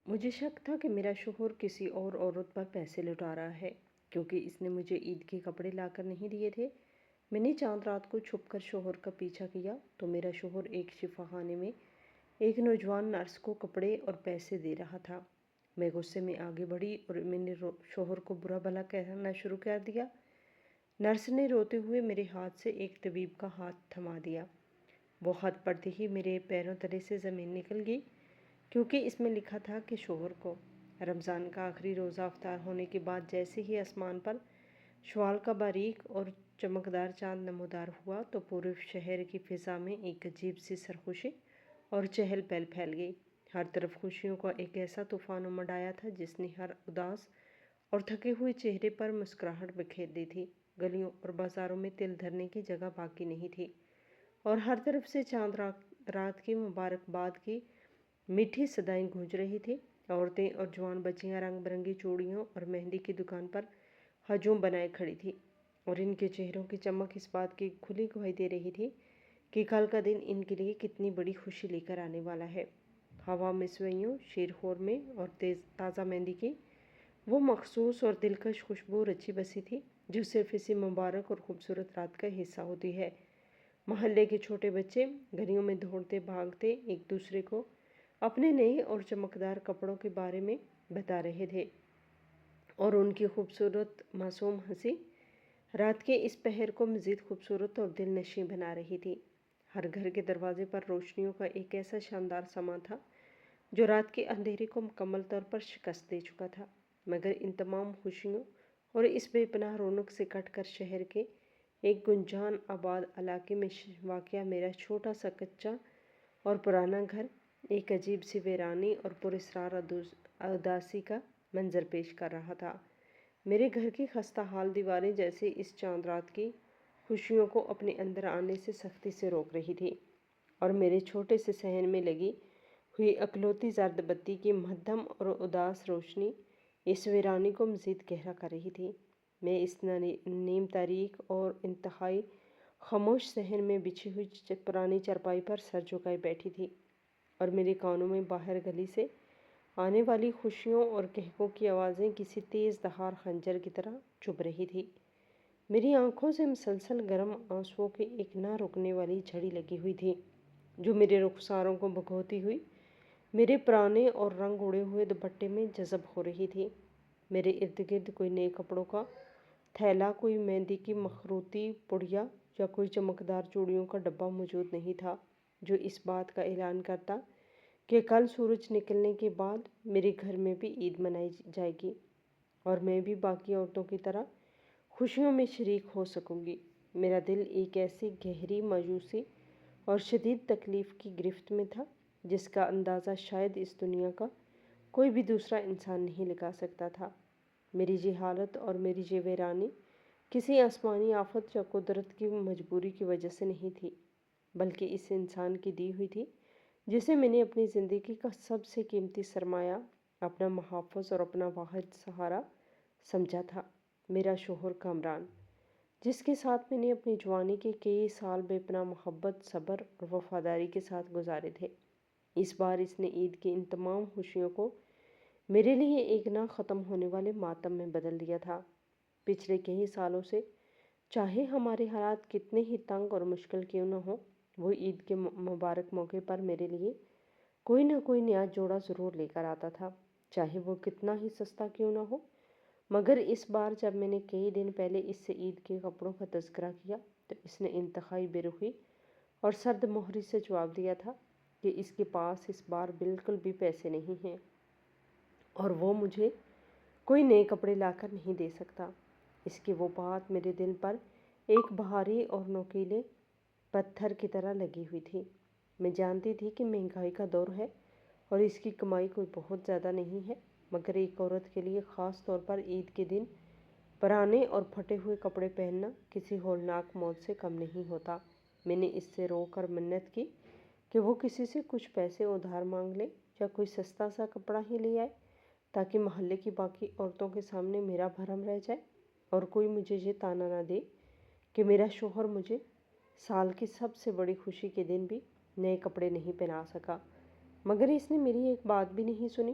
مجھے شک تھا کہ میرا شوہر کسی اور عورت پر پیسے لٹا رہا ہے کیونکہ اس نے مجھے عید کے کپڑے لا کر نہیں دیے تھے۔ میں نے چاند رات کو چھپ کر شوہر کا پیچھا کیا تو میرا شوہر ایک شفا خانے میں ایک نوجوان نرس کو کپڑے اور پیسے دے رہا تھا۔ میں غصے میں آگے بڑھی اور میں نے شوہر کو برا بھلا کہنا شروع کر دیا۔ نرس نے روتے ہوئے میرے ہاتھ سے ایک طبیب کا ہاتھ تھما دیا۔ وہ خط پڑھتے ہی میرے پیروں تلے سے زمین نکل گئی کیونکہ اس میں لکھا تھا کہ شوہر کو رمضان کا آخری روزہ افطار ہونے کے بعد جیسے ہی آسمان پر شوال کا باریک اور چمکدار چاند نمودار ہوا تو پورے شہر کی فضا میں ایک عجیب سی سرخوشی اور چہل پہل پھیل گئی۔ ہر طرف خوشیوں کا ایک ایسا طوفان امڈ آیا تھا جس نے ہر اداس اور تھکے ہوئے چہرے پر مسکراہٹ بکھیر دی تھی۔ گلیوں اور بازاروں میں تل دھرنے کی جگہ باقی نہیں تھی اور ہر طرف سے چاند رات کی مبارکباد کی میٹھی صدائیں گونج رہی تھی۔ عورتیں اور جوان بچیاں رنگ برنگی چوڑیوں اور مہندی کی دکان پر ہجوم بنائے کھڑی تھی اور ان کے چہروں کی چمک اس بات کی کھلی گواہی دے رہی تھی کہ کل کا دن ان کے لیے کتنی بڑی خوشی لے کر آنے والا ہے۔ ہوا میں سوئیوں، شیر خور میں اور تازہ مہندی کی وہ مخصوص اور دلکش خوشبو رچی بسی تھی جو صرف اسی مبارک اور خوبصورت رات کا حصہ ہوتی ہے۔ محلے کے چھوٹے بچے گلیوں میں دوڑتے بھاگتے ایک دوسرے کو اپنے نئے اور چمکدار کپڑوں کے بارے میں بتا رہے تھے اور ان کی خوبصورت معصوم ہنسی رات کے اس پہر کو مزید خوبصورت اور دل نشیں بنا رہی تھی۔ ہر گھر کے دروازے پر روشنیوں کا ایک ایسا شاندار سماں تھا جو رات کے اندھیرے کو مکمل طور پر شکست دے چکا تھا، مگر ان تمام خوشیوں اور اس بے پناہ رونق سے کٹ کر شہر کے ایک گنجان آباد علاقے میں واقع میرا چھوٹا سا کچا اور پرانا گھر ایک عجیب سی ویرانی اور پراسرار اداسی کا منظر پیش کر رہا تھا۔ میرے گھر کی خستہ حال دیواریں جیسے اس چاند رات کی خوشیوں کو اپنے اندر آنے سے سختی سے روک رہی تھی اور میرے چھوٹے سے صحن میں لگی ہوئی اکلوتی زرد بتی کی مدھم اور اداس روشنی اس ویرانی کو مزید گہرا کر رہی تھی۔ میں اس نیم تاریک اور انتہائی خاموش صحن میں بچھی ہوئی پرانی چرپائی پر سر جھکائے بیٹھی تھی اور میرے کانوں میں باہر گلی سے آنے والی خوشیوں اور کہکوں کی آوازیں کسی تیز دھار خنجر کی طرح چبھ رہی تھی۔ میری آنکھوں سے مسلسل گرم آنسوؤں کی ایک نہ رکنے والی جھڑی لگی ہوئی تھی جو میرے رخساروں کو بھگوتی ہوئی میرے پرانے اور رنگ اڑے ہوئے دوپٹے میں جذب ہو رہی تھی۔ میرے ارد گرد کوئی نئے کپڑوں کا تھیلا، کوئی مہندی کی مخروطی پڑیا یا کوئی چمکدار چوڑیوں کا ڈبہ موجود نہیں تھا جو اس بات کا اعلان کرتا کہ کل سورج نکلنے کے بعد میرے گھر میں بھی عید منائی جائے گی اور میں بھی باقی عورتوں کی طرح خوشیوں میں شریک ہو سکوں گی۔ میرا دل ایک ایسی گہری مایوسی اور شدید تکلیف کی گرفت میں تھا جس کا اندازہ شاید اس دنیا کا کوئی بھی دوسرا انسان نہیں لگا سکتا تھا۔ میری یہ حالت اور میری یہ ویرانی کسی آسمانی آفت یا قدرت کی مجبوری کی وجہ سے نہیں تھی بلکہ اس انسان کی دی ہوئی تھی جسے میں نے اپنی زندگی کا سب سے قیمتی سرمایہ، اپنا محافظ اور اپنا واحد سہارا سمجھا تھا، میرا شوہر کامران، جس کے ساتھ میں نے اپنی جوانی کے کئی سال بے پناہ محبت، صبر اور وفاداری کے ساتھ گزارے تھے۔ اس بار اس نے عید کی ان تمام خوشیوں کو میرے لیے ایک نہ ختم ہونے والے ماتم میں بدل دیا تھا۔ پچھلے کئی سالوں سے چاہے ہمارے حالات کتنے ہی تنگ اور مشکل کیوں نہ ہوں، وہ عید کے مبارک موقع پر میرے لیے کوئی نہ کوئی نیا جوڑا ضرور لے کر آتا تھا، چاہے وہ کتنا ہی سستا کیوں نہ ہو۔ مگر اس بار جب میں نے کئی دن پہلے اس سے عید کے کپڑوں کا تذکرہ کیا تو اس نے انتہائی بے رخی اور سرد مہری سے جواب دیا تھا کہ اس کے پاس اس بار بالکل بھی پیسے نہیں ہیں اور وہ مجھے کوئی نئے کپڑے لا کر نہیں دے سکتا۔ اس کی وہ بات میرے دل پر ایک بھاری اور نوکیلے پتھر کی طرح لگی ہوئی تھی۔ میں جانتی تھی کہ مہنگائی کا دور ہے اور اس کی کمائی کوئی بہت زیادہ نہیں ہے، مگر ایک عورت کے لیے خاص طور پر عید کے دن پرانے اور پھٹے ہوئے کپڑے پہننا کسی ہولناک موت سے کم نہیں ہوتا۔ میں نے اس سے رو کر منت کی کہ وہ کسی سے کچھ پیسے ادھار مانگ لے یا کوئی سستا سا کپڑا ہی لے آئے تاکہ محلے کی باقی عورتوں کے سامنے میرا بھرم رہ جائے اور کوئی مجھے یہ طعنہ نہ دے کہ میرا شوہر مجھے سال کی سب سے بڑی خوشی کے دن بھی نئے کپڑے نہیں پہنا سکا۔ مگر اس نے میری ایک بات بھی نہیں سنی۔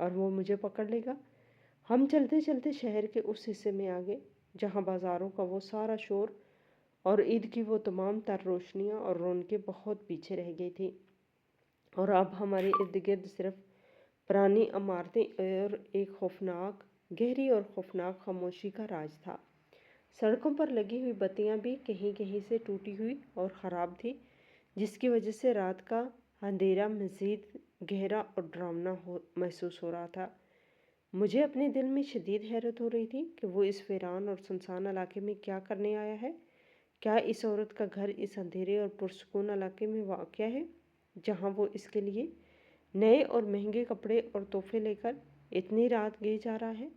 اور وہ مجھے پکڑ لے گا۔ ہم چلتے چلتے شہر کے اس حصے میں آ گئے جہاں بازاروں کا وہ سارا شور اور عید کی وہ تمام تر روشنیاں اور رونقیں بہت پیچھے رہ گئی تھی، اور اب ہمارے ارد گرد صرف پرانی عمارتیں اور ایک گہری اور خوفناک خاموشی کا راج تھا۔ سڑکوں پر لگی ہوئی بتیاں بھی کہیں کہیں سے ٹوٹی ہوئی اور خراب تھی، جس کی وجہ سے رات کا اندھیرا مزید گہرا اور ڈراؤنا محسوس ہو رہا تھا۔ مجھے اپنے دل میں شدید حیرت ہو رہی تھی کہ وہ اس ویران اور سنسان علاقے میں کیا کرنے آیا ہے۔ کیا اس عورت کا گھر اس اندھیرے اور پرسکون علاقے میں واقع ہے، جہاں وہ اس کے لیے نئے اور مہنگے کپڑے اور تحفے لے کر اتنی رات گئی جا رہا ہے؟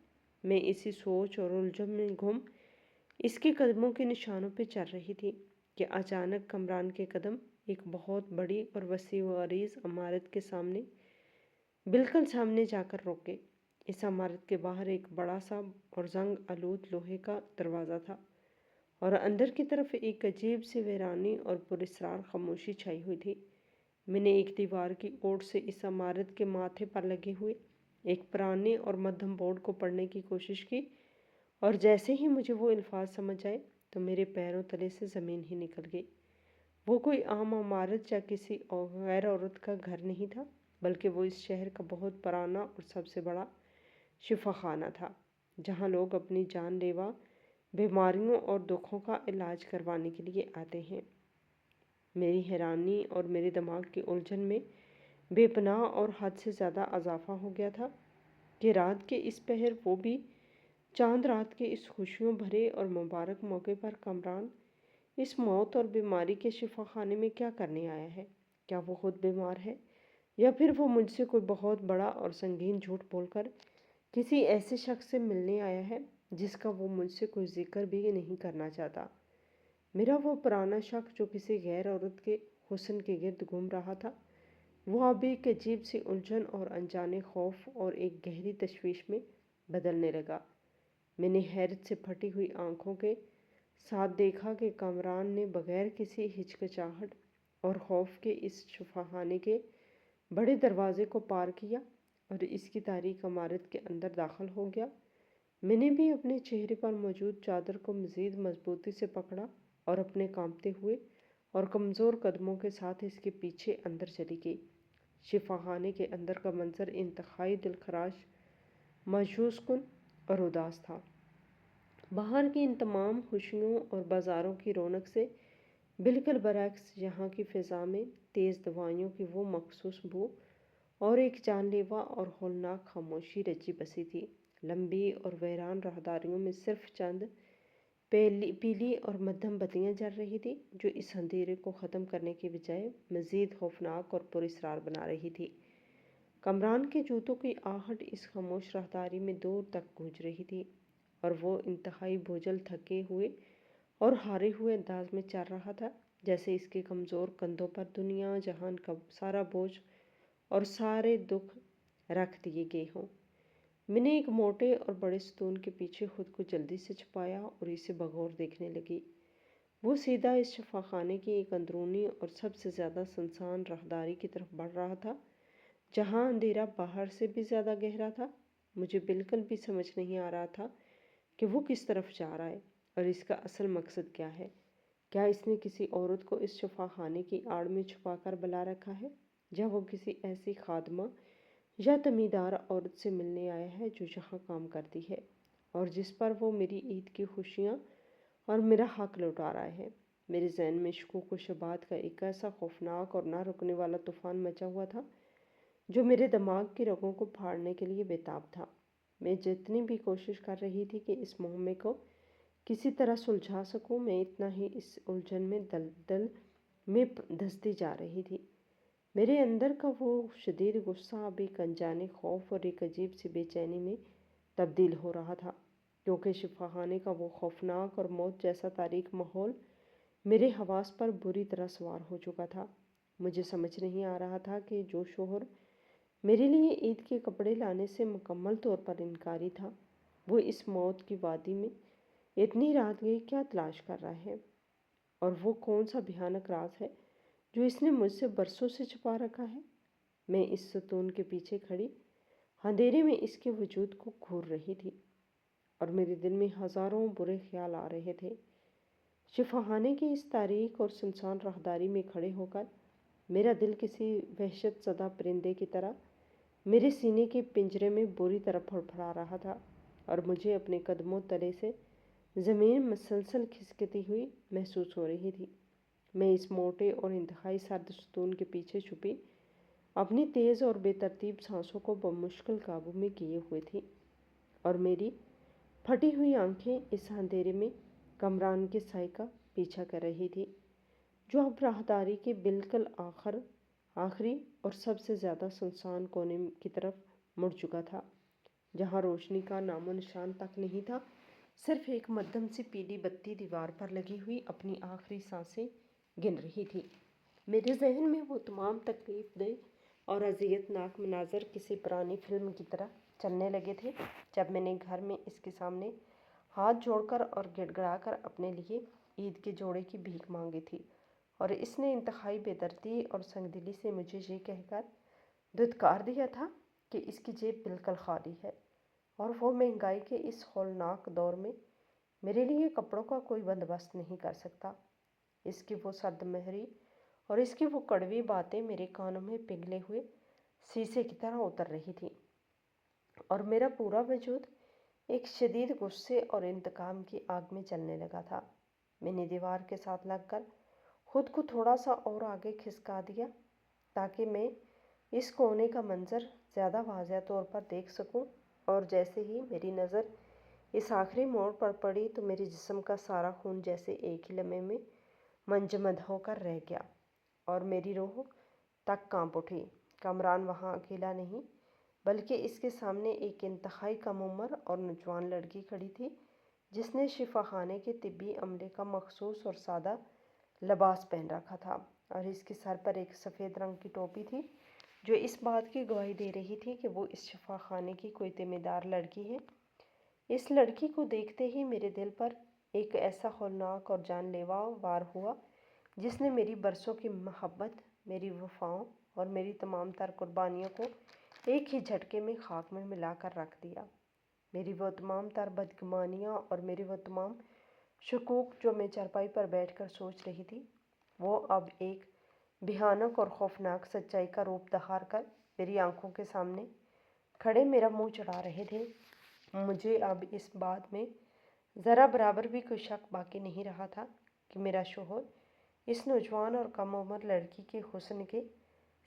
میں اسی سوچ اور الجھن میں گم اس کے قدموں کے نشانوں پہ چل رہی تھی کہ اچانک کمران کے قدم ایک بہت بڑی اور وسیع و عریض عمارت کے سامنے بالکل سامنے جا کر روکے۔ اس عمارت کے باہر ایک بڑا سا اور زنگ آلود لوہے کا دروازہ تھا، اور اندر کی طرف ایک عجیب سی ویرانی اور پراسرار خاموشی چھائی ہوئی تھی۔ میں نے ایک دیوار کی اوٹ سے اس عمارت کے ماتھے پر لگے ہوئے ایک پرانے اور مدھم بورڈ کو پڑھنے کی کوشش کی، اور جیسے ہی مجھے وہ الفاظ سمجھ آئے تو میرے پیروں تلے سے زمین ہی نکل گئی۔ وہ کوئی عام عمارت یا کسی غیر عورت کا گھر نہیں تھا، بلکہ وہ اس شہر کا بہت پرانا اور سب سے بڑا شفا خانہ تھا، جہاں لوگ اپنی جان لیوا بیماریوں اور دکھوں کا علاج کروانے کے لیے آتے ہیں۔ میری حیرانی اور میرے دماغ کی الجھن میں بے پناہ اور حد سے زیادہ اضافہ ہو گیا تھا کہ رات کے اس پہر وہ بھی چاند رات کے اس خوشیوں بھرے اور مبارک موقع پر کمران اس موت اور بیماری کے شفا خانے میں کیا کرنے آیا ہے؟ کیا وہ خود بیمار ہے، یا پھر وہ مجھ سے کوئی بہت بڑا اور سنگین جھوٹ بول کر کسی ایسے شخص سے ملنے آیا ہے جس کا وہ مجھ سے کوئی ذکر بھی نہیں کرنا چاہتا؟ میرا وہ پرانا شک جو کسی غیر عورت کے حسن کے گرد گھوم رہا تھا، وہ اب ایک عجیب سی الجھن اور انجانے خوف اور ایک گہری تشویش میں بدلنے لگا۔ میں نے حیرت سے پھٹی ہوئی آنکھوں کے ساتھ دیکھا کہ کامران نے بغیر کسی ہچکچاہٹ اور خوف کے اس شفاخانے کے بڑے دروازے کو پار کیا اور اس کی تاریک عمارت کے اندر داخل ہو گیا۔ میں نے بھی اپنے چہرے پر موجود چادر کو مزید مضبوطی سے پکڑا اور اپنے کانپتے ہوئے اور کمزور قدموں کے ساتھ اس کے پیچھے اندر چلی گئی۔ شفاخانے کے اندر کا منظر انتہائی دلخراش، مایوس کن اور اداس تھا۔ باہر کی ان تمام خوشیوں اور بازاروں کی رونق سے بالکل برعکس یہاں کی فضا میں تیز دوائیوں کی وہ مخصوص بو اور ایک جان لیوا اور ہولناک خاموشی رچی بسی تھی۔ لمبی اور ویران راہداریوں میں صرف چند پیلی اور مدھم بتیاں جل رہی تھی، جو اس اندھیرے کو ختم کرنے کے بجائے مزید خوفناک اور پراسرار بنا رہی تھی۔ کمران کے جوتوں کی آہٹ اس خاموش راہداری میں دور تک گونج رہی تھی، اور وہ انتہائی بوجھل، تھکے ہوئے اور ہارے ہوئے انداز میں چل رہا تھا، جیسے اس کے کمزور کندھوں پر دنیا جہان کا سارا بوجھ اور سارے دکھ رکھ دیے گئے ہوں۔ میں نے ایک موٹے اور بڑے ستون کے پیچھے خود کو جلدی سے چھپایا اور اسے بغور دیکھنے لگی۔ وہ سیدھا اس شفاخانے کی ایک اندرونی اور سب سے زیادہ سنسان راہداری کی طرف بڑھ رہا تھا، جہاں اندھیرا باہر سے بھی زیادہ گہرا تھا۔ مجھے بالکل بھی سمجھ نہیں آ رہا تھا کہ وہ کس طرف جا رہا ہے اور اس کا اصل مقصد کیا ہے۔ کیا اس نے کسی عورت کو اس شفاخانے کی آڑ میں چھپا کر بلا رکھا ہے، یا وہ کسی ایسی خادمہ یا تمیدار عورت سے ملنے آیا ہے جو یہاں کام کرتی ہے اور جس پر وہ میری عید کی خوشیاں اور میرا حق لوٹا رہا ہے؟ میرے ذہن میں شکوک و شبہات کا ایک ایسا خوفناک اور نہ رکنے والا طوفان مچا ہوا تھا جو میرے دماغ کی رگوں کو پھاڑنے کے لیے بےتاب تھا۔ میں جتنی بھی کوشش کر رہی تھی کہ اس معمے کو کسی طرح سلجھا سکوں، میں اتنا ہی اس الجھن میں دلدل میں دھنستی جا رہی تھی۔ میرے اندر کا وہ شدید غصہ اب ایک انجانے خوف اور ایک عجیب سی بے چینی میں تبدیل ہو رہا تھا، کیونکہ شفاخانے کا وہ خوفناک اور موت جیسا تاریک ماحول میرے حواس پر بری طرح سوار ہو چکا تھا۔ مجھے سمجھ نہیں آ رہا تھا کہ جو شوہر میرے لیے عید کے کپڑے لانے سے مکمل طور پر انکاری تھا، وہ اس موت کی وادی میں اتنی رات گئی کیا تلاش کر رہا ہے، اور وہ کون سا بھیانک راز ہے جو اس نے مجھ سے برسوں سے چھپا رکھا ہے۔ میں اس ستون کے پیچھے کھڑی اندھیرے میں اس کے وجود کو گھور رہی تھی اور میرے دل میں ہزاروں برے خیال آ رہے تھے۔ شفاخانے کی اس تاریک اور سنسان راہداری میں کھڑے ہو کر میرا دل کسی وحشت زدہ پرندے کی طرح میرے سینے کے پنجرے میں بری طرح پھڑپھڑا رہا تھا اور مجھے اپنے قدموں تلے سے زمین مسلسل کھسکتی ہوئی محسوس ہو رہی تھی۔ میں اس موٹے اور انتہائی سرد ستون کے پیچھے چھپی اپنی تیز اور بے ترتیب سانسوں کو بمشکل قابو میں کیے ہوئے تھی اور میری پھٹی ہوئی آنکھیں اس اندھیرے میں کمران کے سائے کا پیچھا کر رہی تھی، جو اب راہداری کے بالکل آخری اور سب سے زیادہ سنسان کونے کی طرف مڑ چکا تھا، جہاں روشنی کا نام و نشان تک نہیں تھا۔ صرف ایک مدھم سی پیلی بتی دیوار پر لگی ہوئی اپنی آخری سانسیں گن رہی تھی۔ میرے ذہن میں وہ تمام تکلیف دہ اور اذیت ناک مناظر کسی پرانی فلم کی طرح چلنے لگے تھے، جب میں نے گھر میں اس کے سامنے ہاتھ جوڑ کر اور گڑ گڑا کر اپنے لیے عید کے جوڑے کی بھیک مانگی تھی، اور اس نے انتہائی بے دردی اور سنگ دلی سے مجھے یہ کہہ کر دھتکار دیا تھا کہ اس کی جیب بالکل خالی ہے اور وہ مہنگائی کے اس ہولناک دور میں میرے لیے کپڑوں کا کوئی بندوبست نہیں کر سکتا۔ اس کی وہ سرد مہری اور اس کی وہ کڑوی باتیں میرے کانوں میں پگھلے ہوئے سیسے کی طرح اتر رہی تھی اور میرا پورا وجود ایک شدید غصے اور انتقام کی آگ میں جلنے لگا تھا۔ میں نے دیوار کے ساتھ لگ کر خود کو تھوڑا سا اور آگے کھسکا دیا تاکہ میں اس کونے کا منظر زیادہ واضح طور پر دیکھ سکوں، اور جیسے ہی میری نظر اس آخری موڑ پر پڑی تو میرے جسم کا سارا خون جیسے ایک ہی لمحے میں منجمد ہو کر رہ گیا اور میری روح تک کانپ اٹھی۔ کامران وہاں اکیلا نہیں بلکہ اس کے سامنے ایک انتہائی کم عمر اور نوجوان لڑکی کھڑی تھی، جس نے شفاخانے کے طبی عملے کا مخصوص اور سادہ لباس پہن رکھا تھا، اور اس کے سر پر ایک سفید رنگ کی ٹوپی تھی جو اس بات کی گواہی دے رہی تھی کہ وہ اس شفاخانے کی کوئی ذمہ دار لڑکی ہے۔ اس لڑکی کو دیکھتے ہی میرے دل پر ایک ایسا ہولناک اور جان لیوا وار ہوا جس نے میری برسوں کی محبت، میری وفاؤں اور میری تمام تر قربانیوں کو ایک ہی جھٹکے میں خاک میں ملا کر رکھ دیا۔ میری وہ تمام تر بدگمانیاں اور میری وہ تمام شکوک جو میں چارپائی پر بیٹھ کر سوچ رہی تھی، وہ اب ایک بھیانک اور خوفناک سچائی کا روپ دھار کر میری آنکھوں کے سامنے کھڑے میرا منہ چڑھا رہے تھے۔ مجھے اب اس بات میں ذرا برابر بھی کوئی شک باقی نہیں رہا تھا کہ میرا شوہر اس نوجوان اور کم عمر لڑکی کے حسن کے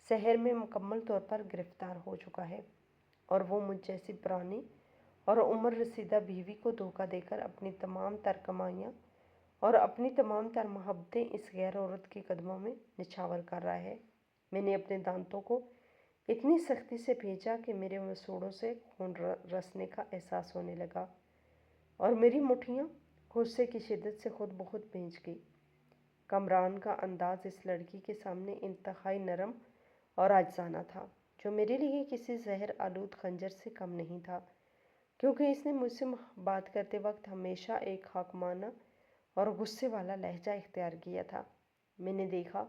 سحر میں مکمل طور پر گرفتار ہو چکا ہے، اور وہ مجھ جیسی پرانی اور عمر رسیدہ بیوی کو دھوکہ دے کر اپنی تمام تر کمائیاں اور اپنی تمام تر محبتیں اس غیر عورت کے قدموں میں نچھاور کر رہا ہے۔ میں نے اپنے دانتوں کو اتنی سختی سے بھینچا کہ میرے مسوڑوں سے خون رسنے کا احساس ہونے لگا اور میری مٹھیاں غصے کی شدت سے خود بخود بھیج گئی۔ کامران کا انداز اس لڑکی کے سامنے انتہائی نرم اور عاجزانہ تھا، جو میرے لیے کسی زہر آلود خنجر سے کم نہیں تھا، کیونکہ اس نے مجھ سے بات کرتے وقت ہمیشہ ایک حاکمانہ اور غصے والا لہجہ اختیار کیا تھا۔ میں نے دیکھا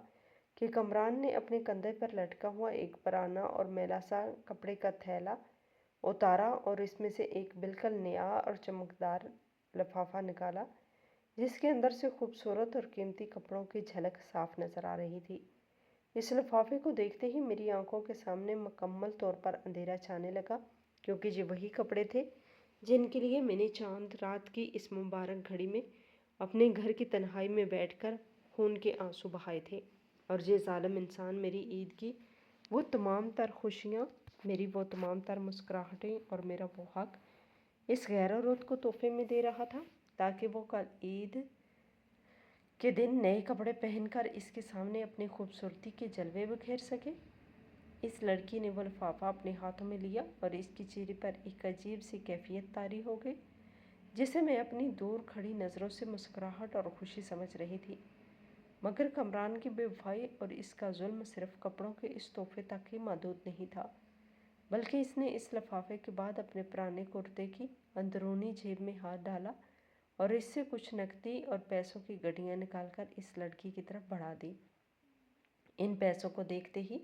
کہ کامران نے اپنے کندھے پر لٹکا ہوا ایک پرانا اور میلا سا کپڑے کا تھیلا اتارا اور اس میں سے ایک بالکل نیا اور چمکدار لفافہ نکالا، جس کے اندر سے خوبصورت اور قیمتی کپڑوں کی جھلک صاف نظر آ رہی تھی۔ اس لفافے کو دیکھتے ہی میری آنکھوں کے سامنے مکمل طور پر اندھیرا چھانے لگا، کیونکہ یہ وہی کپڑے تھے جن کے لیے میں نے چاند رات کی اس مبارک گھڑی میں اپنے گھر کی تنہائی میں بیٹھ کر خون کے آنسو بہائے تھے، اور یہ ظالم انسان میری عید کی وہ تمام تر خوشیاں، میری وہ تمام تر مسکراہٹیں اور میرا وہ حق اس غیر عورت کو تحفے میں دے رہا تھا تاکہ وہ کل عید کے دن نئے کپڑے پہن کر اس کے سامنے اپنی خوبصورتی کے جلوے بکھیر سکے۔ اس لڑکی نے وہ لفافہ اپنے ہاتھوں میں لیا اور اس کی چہرے پر ایک عجیب سی کیفیت طاری ہو گئی جسے میں اپنی دور کھڑی نظروں سے مسکراہٹ اور خوشی سمجھ رہی تھی، مگر کامران کی بے وفائی اور اس کا ظلم صرف کپڑوں کے اس تحفے تک ہی محدود نہیں تھا، بلکہ اس نے اس لفافے کے بعد اپنے پرانے کرتے کی اندرونی جیب میں ہاتھ ڈالا اور اس سے کچھ نقدی اور پیسوں کی گڈیاں نکال کر اس لڑکی کی طرف بڑھا دی۔ ان پیسوں کو دیکھتے ہی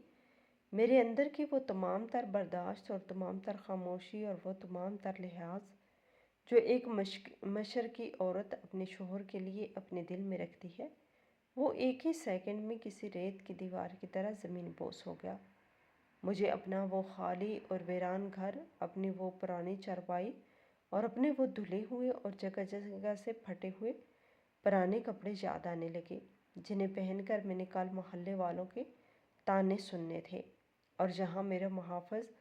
میرے اندر کی وہ تمام تر برداشت اور تمام تر خاموشی اور وہ تمام تر لحاظ جو ایک مشرقی عورت اپنے شوہر کے لیے اپنے دل میں رکھتی ہے، وہ ایک ہی سیکنڈ میں کسی ریت کی دیوار کی طرح زمین بوس ہو گیا۔ مجھے اپنا وہ خالی اور ویران گھر، اپنی وہ پرانی چارپائی اور اپنے وہ دھلے ہوئے اور جگہ جگہ سے پھٹے ہوئے پرانے کپڑے یاد آنے لگے، جنہیں پہن کر میں نے کل محلے والوں کے تانے سننے تھے، اور جہاں میرا محافظ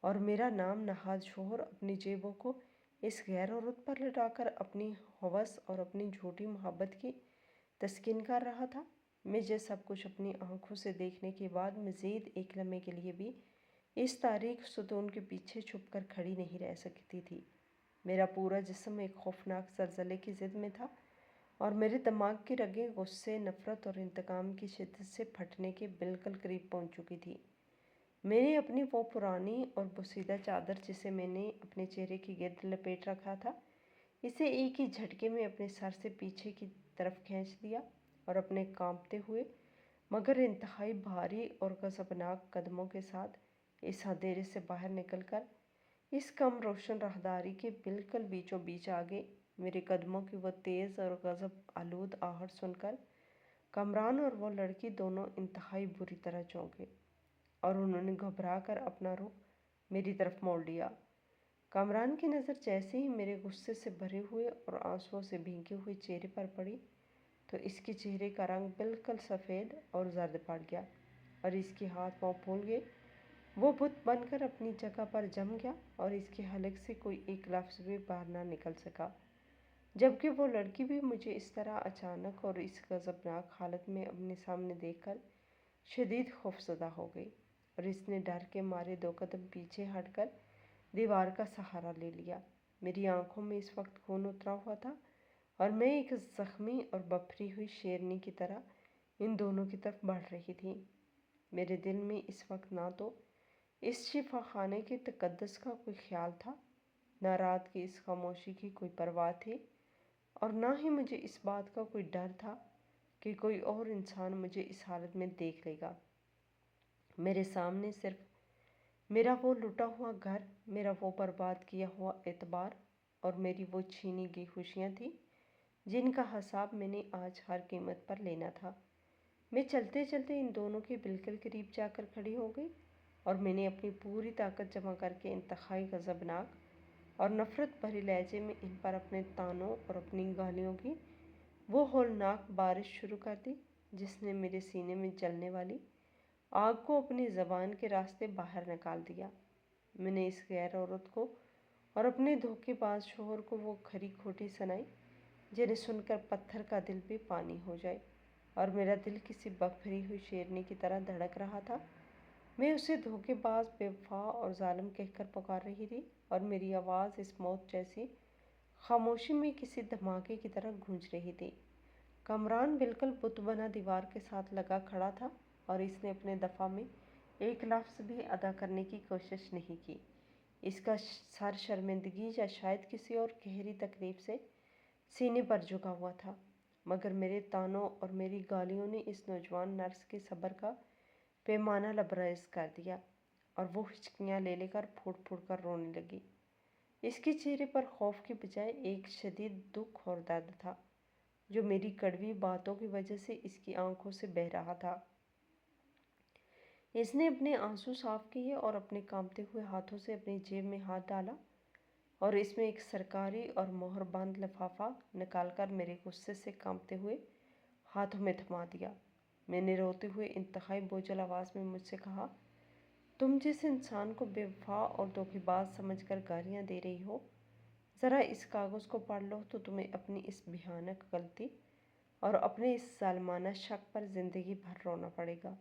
اور میرا نام نہاد شوہر اپنی جیبوں کو اس غیر عورت پر لٹا کر اپنی ہوس اور اپنی جھوٹی محبت کی تسکین کر رہا تھا۔ میں یہ سب کچھ اپنی آنکھوں سے دیکھنے کے بعد مزید ایک لمحے کے لیے بھی اس تاریک ستون کے پیچھے چھپ کر کھڑی نہیں رہ سکتی تھی۔ میرا پورا جسم ایک خوفناک زلزلے کی زد میں تھا، اور میرے دماغ کی رگیں غصے، نفرت اور انتقام کی شدت سے پھٹنے کے بالکل قریب پہنچ چکی تھی۔ میں نے اپنی وہ پرانی اور بوسیدہ چادر جسے میں نے اپنے چہرے کے گرد لپیٹ رکھا تھا، اسے ایک ہی جھٹکے میں اپنے سر سے پیچھے کی طرف کھینچ دیا، اور اپنے کانپتے ہوئے مگر انتہائی بھاری اور غضبناک قدموں کے ساتھ اس اندھیرے سے باہر نکل کر اس کم روشن راہداری کے بالکل بیچوں بیچ آگے میرے قدموں کی وہ تیز اور غضب آلود آہٹ سن کر کامران اور وہ لڑکی دونوں انتہائی بری طرح چونکے، اور انہوں نے گھبرا کر اپنا رخ میری طرف موڑ لیا۔ کامران کی نظر جیسے ہی میرے غصے سے بھرے ہوئے اور آنسوؤں سے بھیگے ہوئے چہرے پر پڑی تو اس کے چہرے کا رنگ بالکل سفید اور زرد پڑ گیا، اور اس کے ہاتھ پاؤں پھول گئے۔ وہ بت بن کر اپنی جگہ پر جم گیا، اور اس کے حلق سے کوئی ایک لفظ بھی باہر نہ نکل سکا، جبکہ وہ لڑکی بھی مجھے اس طرح اچانک اور اس غضبناک حالت میں اپنے سامنے دیکھ کر شدید خوفزدہ ہو گئی، اور اس نے ڈر کے مارے 2 قدم پیچھے ہٹ کر دیوار کا سہارا لے لیا۔ میری آنکھوں میں اس وقت خون اترا ہوا تھا، اور میں ایک زخمی اور بپھری ہوئی شیرنی کی طرح ان دونوں کی طرف بڑھ رہی تھی۔ میرے دل میں اس وقت نہ تو اس شفا خانے کے تقدس کا کوئی خیال تھا، نہ رات کی اس خاموشی کی کوئی پرواہ تھی، اور نہ ہی مجھے اس بات کا کوئی ڈر تھا کہ کوئی اور انسان مجھے اس حالت میں دیکھ لے گا۔ میرے سامنے صرف میرا وہ لٹا ہوا گھر، میرا وہ برباد کیا ہوا اعتبار اور میری وہ چھینی گئی خوشیاں تھیں، جن کا حساب میں نے آج ہر قیمت پر لینا تھا۔ میں چلتے چلتے ان دونوں کے بالکل قریب جا کر کھڑی ہو گئی، اور میں نے اپنی پوری طاقت جمع کر کے انتہائی غضبناک اور نفرت بھرے لہجے میں ان پر اپنے طعنوں اور اپنی گالیوں کی وہ ہولناک بارش شروع کر دی، جس نے میرے سینے میں جلنے والی آگ کو اپنی زبان کے راستے باہر نکال دیا۔ میں نے اس غیر عورت کو اور اپنے دھوکے باز شوہر کو وہ کھری کھوٹی سنائی جنہیں سن کر پتھر کا دل بھی پانی ہو جائے، اور میرا دل کسی بپھری ہوئی شیرنی کی طرح دھڑک رہا تھا۔ میں اسے دھوکے باز، بے وفا اور ظالم کہہ کر پکار رہی تھی، اور میری آواز اس موت جیسی خاموشی میں کسی دھماکے کی طرح گونج رہی تھی۔ کامران بالکل بت بنا دیوار کے ساتھ لگا کھڑا تھا، اور اس نے اپنے دفاع میں ایک لفظ بھی ادا کرنے کی کوشش نہیں کی۔ اس کا سر شرمندگی یا شاید کسی اور گہری تکلیف سے سینے پر جھکا ہوا تھا، مگر میرے طعنوں اور میری گالیوں نے اس نوجوان نرس کے صبر کا پیمانہ لبریز کر دیا، اور وہ ہچکیاں لے لے کر پھوٹ پھوٹ کر رونے لگی۔ اس کے چہرے پر خوف کی بجائے ایک شدید دکھ اور درد تھا، جو میری کڑوی باتوں کی وجہ سے اس کی آنکھوں سے بہہ رہا تھا۔ اس نے اپنے آنسو صاف کیے اور اپنے کانپتے ہوئے ہاتھوں سے اپنی جیب میں ہاتھ ڈالا، اور اس میں ایک سرکاری اور مہر بند لفافہ نکال کر میرے غصے سے کانپتے ہوئے ہاتھوں میں تھما دیا۔ میں نے روتے ہوئے انتہائی بوجھل آواز میں مجھ سے کہا، تم جس انسان کو بے وفا اور دھوکے باز سمجھ کر گالیاں دے رہی ہو، ذرا اس کاغذ کو پڑھ لو تو تمہیں اپنی اس بھیانک غلطی اور اپنے اس ظالمانہ شک پر زندگی بھر رونا پڑے گا۔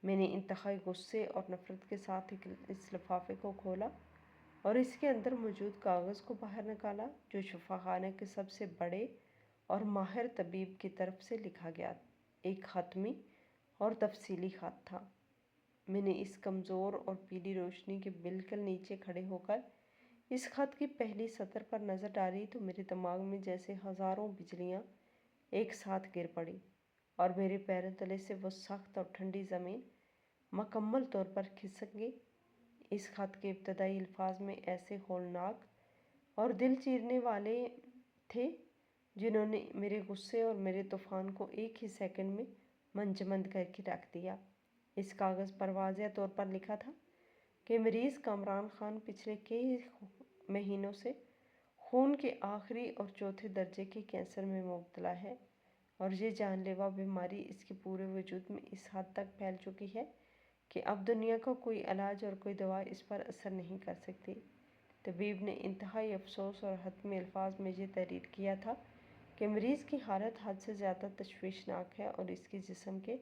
میں نے انتہائی غصے اور نفرت کے ساتھ اس لفافے کو کھولا اور اس کے اندر موجود کاغذ کو باہر نکالا، جو شفا خانے کے سب سے بڑے اور ماہر طبیب کی طرف سے لکھا گیا ایک حتمی اور تفصیلی خط تھا۔ میں نے اس کمزور اور پیلی روشنی کے بالکل نیچے کھڑے ہو کر اس خط کی پہلی سطر پر نظر ڈالی تو میرے دماغ میں جیسے ہزاروں بجلیاں ایک ساتھ گر پڑی، اور میرے پیروں تلے سے وہ سخت اور ٹھنڈی زمین مکمل طور پر کھسک گئی۔ اس خط کے ابتدائی الفاظ میں ایسے ہولناک اور دل چیرنے والے تھے جنہوں نے میرے غصے اور میرے طوفان کو ایک ہی سیکنڈ میں منجمد کر کے رکھ دیا۔ اس کاغذ پر واضح طور پر لکھا تھا کہ مریض کامران خان پچھلے کئی مہینوں سے خون کے آخری اور چوتھے درجے کے کینسر میں مبتلا ہے اور یہ جان لیوا بیماری اس کے پورے وجود میں اس حد تک پھیل چکی ہے کہ اب دنیا کا کوئی علاج اور کوئی دوا اس پر اثر نہیں کر سکتی۔ طبیب نے انتہائی افسوس اور حتمی الفاظ میں یہ تحریر کیا تھا کہ مریض کی حالت حد سے زیادہ تشویشناک ہے اور اس کے جسم کے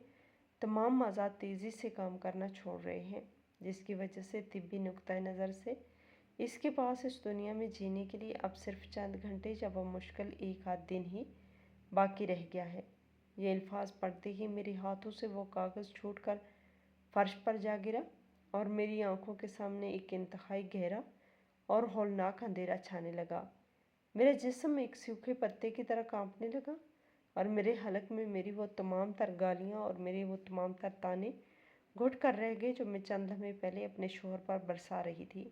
تمام اعضاء تیزی سے کام کرنا چھوڑ رہے ہیں، جس کی وجہ سے طبی نقطۂ نظر سے اس کے پاس اس دنیا میں جینے کے لیے اب صرف چند گھنٹے یا بمشکل ایک آدھ دن ہی باقی رہ گیا ہے۔ یہ الفاظ پڑھتے ہی میرے ہاتھوں سے وہ کاغذ چھوٹ کر فرش پر جا گرا اور میری آنکھوں کے سامنے ایک انتہائی گہرا اور ہولناک اندھیرا چھانے لگا۔ میرا جسم ایک سوکھے پتے کی طرح کانپنے لگا اور میرے حلق میں میری وہ تمام تر گالیاں اور میرے وہ تمام تر طعنے گھٹ کر رہ گئے جو میں چند لمحے پہلے اپنے شوہر پر برسا رہی تھی۔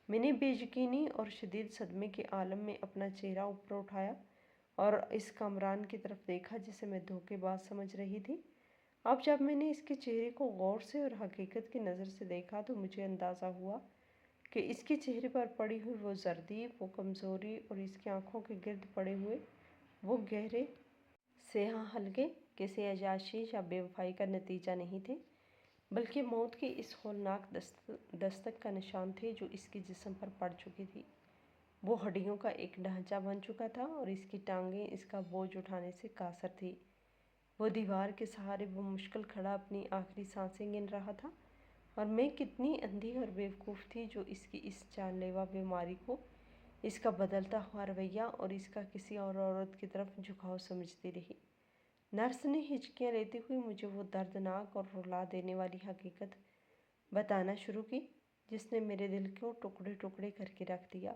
میں نے بے یقینی اور شدید صدمے کے عالم میں اپنا چہرہ اوپر اٹھایا اور اس کامران کی طرف دیکھا جسے میں دھوکے باز سمجھ رہی تھی۔ اب جب میں نے اس کے چہرے کو غور سے اور حقیقت کی نظر سے دیکھا تو مجھے اندازہ ہوا کہ اس کے چہرے پر پڑی ہوئی وہ زردی، وہ کمزوری اور اس کی آنکھوں کے گرد پڑے ہوئے وہ گہرے سیاہ حلقے کسی عیاشی یا بے وفائی کا نتیجہ نہیں تھے، بلکہ موت کی اس ہولناک دستک کا نشان تھے جو اس کے جسم پر پڑ چکی تھی۔ وہ ہڈیوں کا ایک ڈھانچہ بن چکا تھا اور اس کی ٹانگیں اس کا بوجھ اٹھانے سے قاصر تھیں۔ وہ دیوار کے سہارے بمشکل کھڑا اپنی آخری سانسیں گن رہا تھا اور میں کتنی اندھی اور بیوقوف تھی جو اس کی اس جان لیوا بیماری کو، اس کا بدلتا ہوا رویہ اور اس کا کسی اور عورت کی طرف جھکاؤ سمجھتی رہی۔ نرس نے ہچکیاں لیتے ہوئے مجھے وہ دردناک اور رلا دینے والی حقیقت بتانا شروع کی جس نے میرے دل کو ٹکڑے ٹکڑے کر کے رکھ دیا۔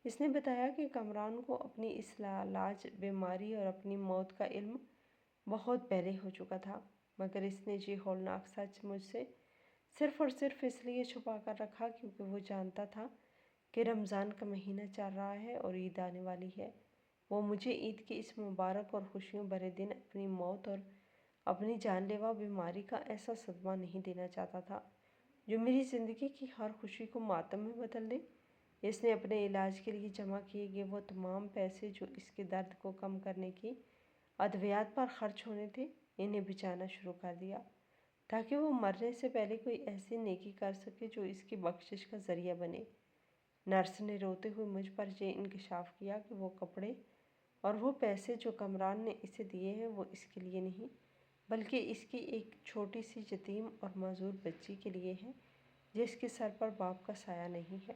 اس نے بتایا کہ کامران کو اپنی اس لاعلاج بیماری اور اپنی موت کا علم بہت پہلے ہو چکا تھا، مگر اس نے یہ ہولناک سچ مجھ سے صرف اور صرف اس لیے چھپا کر رکھا کیونکہ وہ جانتا تھا کہ رمضان کا مہینہ چل رہا ہے اور عید آنے والی ہے۔ وہ مجھے عید کے اس مبارک اور خوشیوں بھرے دن اپنی موت اور اپنی جان لیوا بیماری کا ایسا صدمہ نہیں دینا چاہتا تھا جو میری زندگی کی ہر خوشی کو ماتم میں بدل دے۔ اس نے اپنے علاج کے لیے جمع کیے گئے وہ تمام پیسے جو اس کے درد کو کم کرنے کی ادویات پر خرچ ہونے تھے، انہیں بچانا شروع کر دیا تاکہ وہ مرنے سے پہلے کوئی ایسی نیکی کر سکے جو اس کی بخشش کا ذریعہ بنے۔ نرس نے روتے ہوئے مجھ پر یہ انکشاف کیا کہ وہ کپڑے اور وہ پیسے جو کامران نے اسے دیے ہیں وہ اس کے لیے نہیں بلکہ اس کی ایک چھوٹی سی یتیم اور معذور بچی کے لیے ہیں جس کے سر پر باپ کا سایہ نہیں ہے،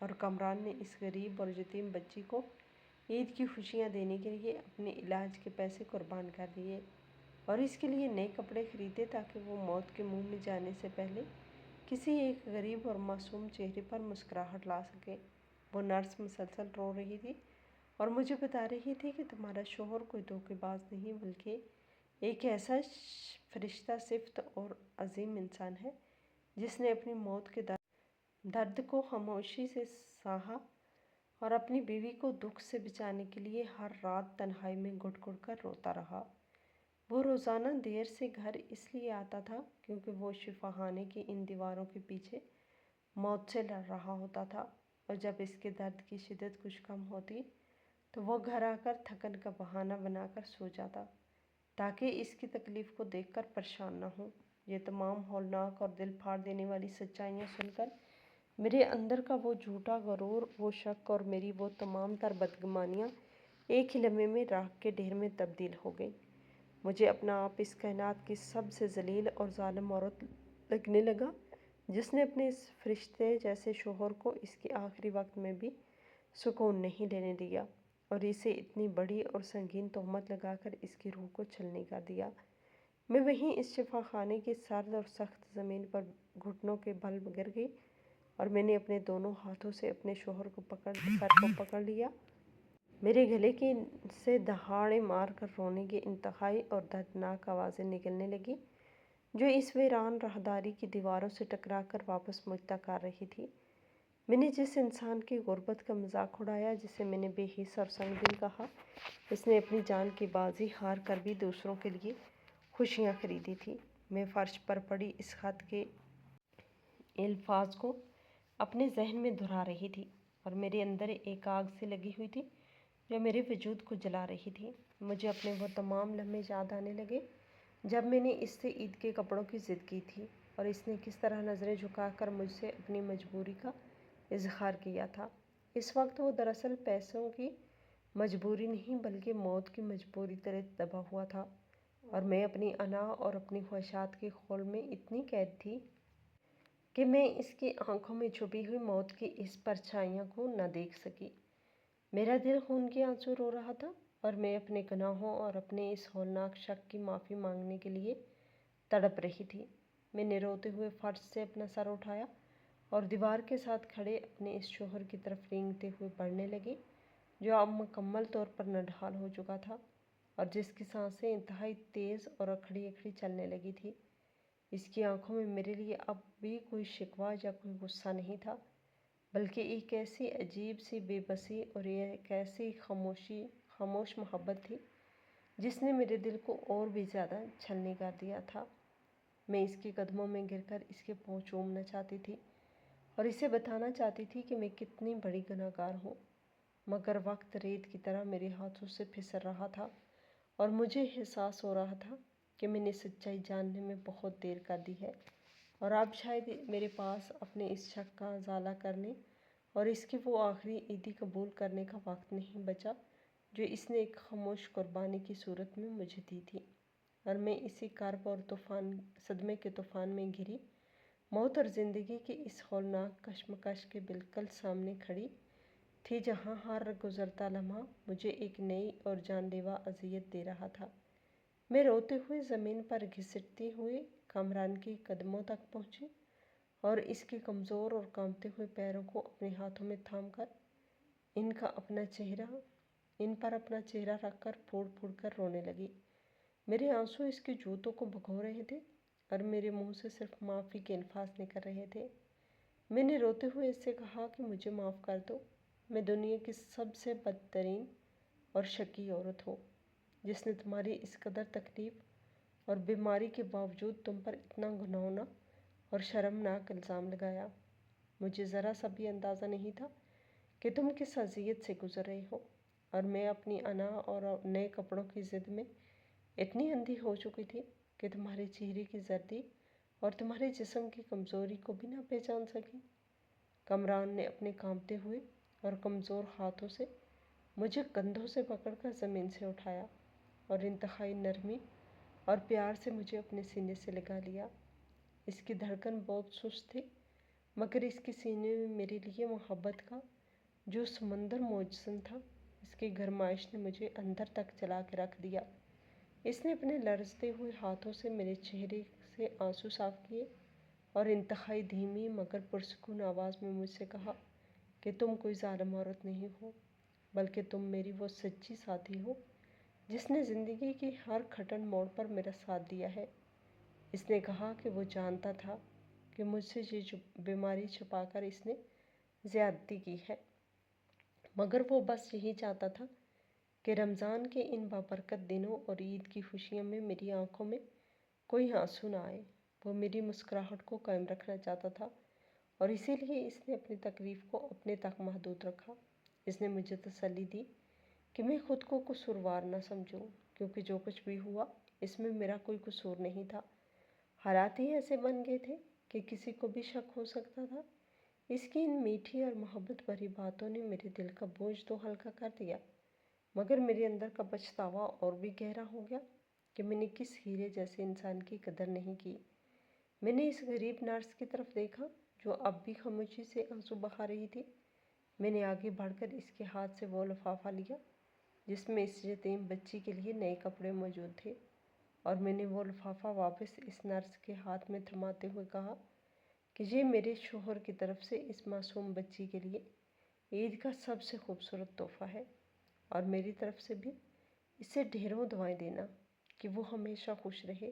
اور کامران نے اس غریب اور یتیم بچی کو عید کی خوشیاں دینے کے لیے اپنے علاج کے پیسے قربان کر دیے اور اس کے لیے نئے کپڑے خریدے تاکہ وہ موت کے منہ میں جانے سے پہلے کسی ایک غریب اور معصوم چہرے پر مسکراہٹ لا سکے۔ وہ نرس مسلسل رو رہی تھی اور مجھے بتا رہی تھی کہ تمہارا شوہر کوئی دھوکے باز نہیں بلکہ ایک ایسا فرشتہ صفت اور عظیم انسان ہے جس نے اپنی موت کے درد کو خاموشی سے سہا اور اپنی بیوی کو دکھ سے بچانے کے لیے ہر رات تنہائی میں گھٹ گھٹ کر روتا رہا۔ وہ روزانہ دیر سے گھر اس لیے آتا تھا کیونکہ وہ شفاخانے کی ان دیواروں کے پیچھے موت سے لڑ رہا ہوتا تھا، اور جب اس کے درد کی شدت کچھ کم ہوتی تو وہ گھر آ کر تھکن کا بہانہ بنا کر سو جاتا تاکہ اس کی تکلیف کو دیکھ کر پریشان نہ ہوں۔ یہ تمام ہولناک اور دل پھاڑ دینے والی سچائیاں سن کر میرے اندر کا وہ جھوٹا غرور، وہ شک اور میری وہ تمام تر بدگمانیاں ایک ہی لمحے میں راکھ کے ڈھیر میں تبدیل ہو گئیں۔ مجھے اپنا آپ اس کائنات کی سب سے ذلیل اور ظالم عورت لگنے لگا جس نے اپنے اس فرشتے جیسے شوہر کو اس کے آخری وقت میں بھی سکون نہیں لینے دیا اور اسے اتنی بڑی اور سنگین تہمت لگا کر اس کی روح کو چھلنی کر دیا۔ میں وہیں اس شفاخانے کی سرد اور سخت زمین پر گھٹنوں کے بل گر گئی اور میں نے اپنے دونوں ہاتھوں سے اپنے شوہر کو سر کو پکڑ لیا۔ میرے گلے سے دہاڑے مار کر رونے کی انتہائی اور دردناک آوازیں نکلنے لگیں۔ جو اس ویران راہداری کی دیواروں سے ٹکرا کر واپس مجھ تک آ رہی تھی۔ میں نے جس انسان کی غربت کا مذاق اڑایا، جسے میں نے بے حس اور سنگ دل کہا، اس نے اپنی جان کی بازی ہار کر بھی دوسروں کے لیے خوشیاں خریدی تھی۔ میں فرش پر پڑی اس خط کے الفاظ کو اپنے ذہن میں دہرا رہی تھی اور میرے اندر ایک آگ سی لگی ہوئی تھی جو میرے وجود کو جلا رہی تھی۔ مجھے اپنے وہ تمام لمحے یاد آنے لگے جب میں نے اس سے عید کے کپڑوں کی ضد کی تھی اور اس نے کس طرح نظریں جھکا کر مجھ سے اپنی مجبوری کا اظہار کیا تھا۔ اس وقت وہ دراصل پیسوں کی مجبوری نہیں بلکہ موت کی مجبوری تلے دبا ہوا تھا، اور میں اپنی انا اور اپنی خواہشات کے خول میں اتنی قید تھی کہ میں اس کی آنکھوں میں چھپی ہوئی موت کی اس پرچھائیوں کو نہ دیکھ سکی۔ میرا دل خون کے آنسو رو رہا تھا اور میں اپنے گناہوں اور اپنے اس ہولناک شک کی معافی مانگنے کے لیے تڑپ رہی تھی۔ میں نے روتے ہوئے فرش سے اپنا سر اٹھایا اور دیوار کے ساتھ کھڑے اپنے اس شوہر کی طرف رینگتے ہوئے بڑھنے لگی، جو اب مکمل طور پر نڈھال ہو چکا تھا اور جس کی سانسیں انتہائی تیز اور اکھڑی اکھڑی چلنے لگی تھی۔ اس کی آنکھوں میں میرے لیے اب بھی کوئی شکوہ یا کوئی غصہ نہیں تھا، بلکہ ایک ایسی عجیب سی بے بسی اور ایک ایسی خاموش محبت تھی جس نے میرے دل کو اور بھی زیادہ چھلنی کر دیا تھا۔ میں اس کے قدموں میں گر کر اس کے پاؤں چومنا چاہتی تھی اور اسے بتانا چاہتی تھی کہ میں کتنی بڑی گناہگار ہوں، مگر وقت ریت کی طرح میرے ہاتھوں سے پھسل رہا تھا اور مجھے احساس ہو رہا تھا کہ میں نے سچائی جاننے میں بہت دیر کر دی ہے، اور اب شاید میرے پاس اپنے اس شک کا ازالہ کرنے اور اس کی وہ آخری عیدی قبول کرنے کا وقت نہیں بچا جو اس نے ایک خاموش قربانی کی صورت میں مجھے دی تھی۔ اور میں اسی کرب اور صدمے کے طوفان میں گھری موت اور زندگی کی اس ہولناک کشمکش کے بالکل سامنے کھڑی تھی، جہاں ہر گزرتا لمحہ مجھے ایک نئی اور جان لیوا اذیت دے رہا تھا۔ میں روتے ہوئے زمین پر گھسٹتی ہوئے کامران کی قدموں تک پہنچی اور اس کے کمزور اور کانپتے ہوئے پیروں کو اپنے ہاتھوں میں تھام کر ان پر اپنا چہرہ رکھ کر پھوڑ پھوڑ کر رونے لگی۔ میرے آنسو اس کے جوتوں کو بھگو رہے تھے اور میرے منہ سے صرف معافی کے الفاظ نکل رہے تھے۔ میں نے روتے ہوئے اس سے کہا کہ مجھے معاف کر دو، میں دنیا کی سب سے بدترین اور شقی عورت ہوں جس نے تمہاری اس قدر تکلیف اور بیماری کے باوجود تم پر اتنا گھناؤنا اور شرمناک الزام لگایا۔ مجھے ذرا سا بھی اندازہ نہیں تھا کہ تم کس اذیت سے گزر رہے ہو، اور میں اپنی انا اور نئے کپڑوں کی ضد میں اتنی اندھی ہو چکی تھی کہ تمہارے چہرے کی زردی اور تمہارے جسم کی کمزوری کو بھی نہ پہچان سکی۔ کامران نے اپنے کانپتے ہوئے اور کمزور ہاتھوں سے مجھے کندھوں سے پکڑ کر زمین سے اٹھایا اور انتہائی نرمی اور پیار سے مجھے اپنے سینے سے لگا لیا۔ اس کی دھڑکن بہت سست تھی، مگر اس کے سینے میں میرے لیے محبت کا جو سمندر موجزن تھا، اس کی گرمائش نے مجھے اندر تک جلا کے رکھ دیا۔ اس نے اپنے لرزتے ہوئے ہاتھوں سے میرے چہرے سے آنسو صاف کیے اور انتہائی دھیمی مگر پرسکون آواز میں مجھ سے کہا کہ تم کوئی ظالم عورت نہیں ہو، بلکہ تم میری وہ سچی ساتھی ہو جس نے زندگی کی ہر کھٹن موڑ پر میرا ساتھ دیا ہے۔ اس نے کہا کہ وہ جانتا تھا کہ مجھ سے یہ بیماری چھپا کر اس نے زیادتی کی ہے، مگر وہ بس یہی چاہتا تھا کہ رمضان کے ان بابرکت دنوں اور عید کی خوشیوں میں میری آنکھوں میں کوئی آنسو نہ آئے۔ وہ میری مسکراہٹ کو قائم رکھنا چاہتا تھا اور اسی لیے اس نے اپنی تکلیف کو اپنے تک محدود رکھا۔ اس نے مجھے تسلی دی کہ میں خود کو قصوروار نہ سمجھوں، کیونکہ جو کچھ بھی ہوا اس میں میرا کوئی قصور نہیں تھا۔ حالات ہی ایسے بن گئے تھے کہ کسی کو بھی شک ہو سکتا تھا۔ اس کی ان میٹھی اور محبت بھری باتوں نے میرے دل کا بوجھ تو ہلکا کر دیا، مگر میرے اندر کا پچھتاوا اور بھی گہرا ہو گیا کہ میں نے کس ہیرے جیسے انسان کی قدر نہیں کی۔ میں نے اس غریب نرس کی طرف دیکھا جو اب بھی خاموشی سے آنسو بہا رہی تھی۔ میں نے آگے بڑھ کر اس کے ہاتھ سے وہ لفافہ لیا جس میں اس یتیم بچی کے لیے نئے کپڑے موجود تھے، اور میں نے وہ لفافہ واپس اس نرس کے ہاتھ میں تھماتے ہوئے کہا کہ یہ میرے شوہر کی طرف سے اس معصوم بچی کے لیے عید کا سب سے خوبصورت تحفہ ہے، اور میری طرف سے بھی اسے ڈھیروں دعائیں دینا کہ وہ ہمیشہ خوش رہے۔